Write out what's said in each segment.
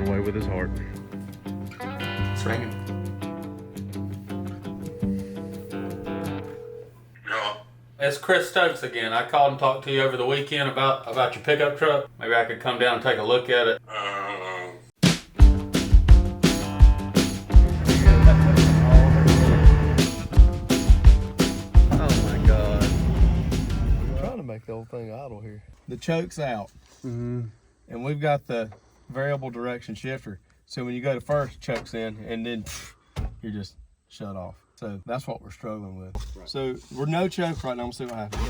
walking away with his heart. It's ringing. It's Chris Stokes again. I called and talked to you over the weekend about your pickup truck. Maybe I could come down and take a look at it. Oh my God. I'm trying to make the whole thing idle here. The choke's out. And we've got the variable direction shifter. So when you go to first, choke's in, and then you're just shut off. So that's what we're struggling with. Right. So we're no choke right now. I'm gonna see what happens.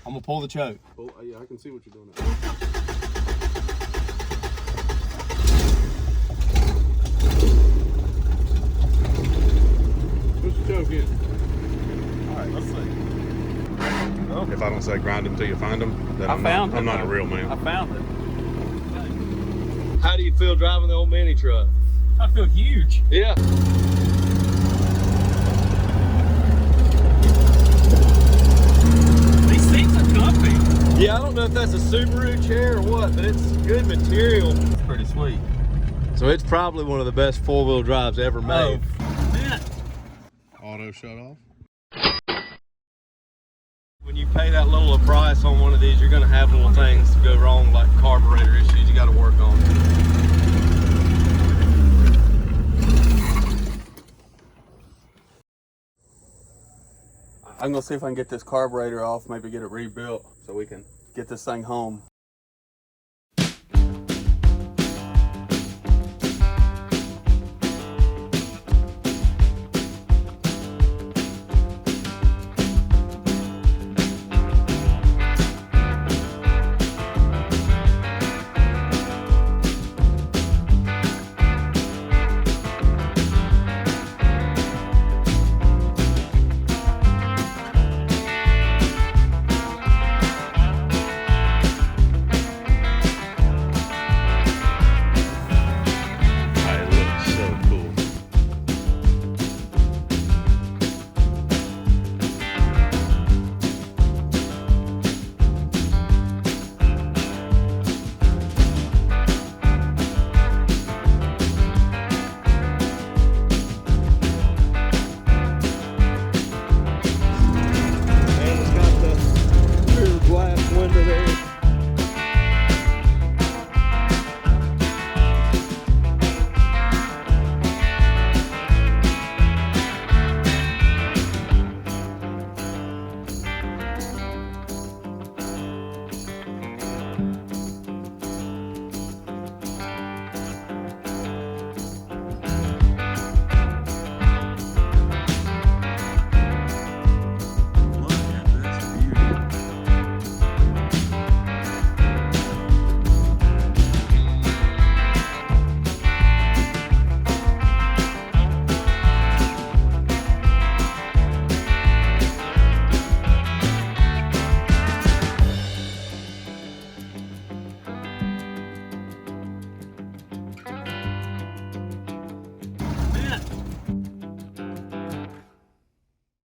I'm gonna pull the choke. Oh, yeah, I can see what you're doing. Push the choke in. All right, let's see. Oh. If I don't say grind them till you find them, then I'm not a real man. I found it. How do you feel driving the old mini truck? I feel huge. Yeah. Yeah, I don't know if that's a Subaru chair or what, but it's good material. It's pretty sweet. So it's probably one of the best four-wheel drives ever made. Man. Auto shut off. When you pay that little a price on one of these, you're gonna have little things go wrong, like carburetor issues you gotta work on. I'm gonna see if I can get this carburetor off, maybe get it rebuilt so we can get this thing home.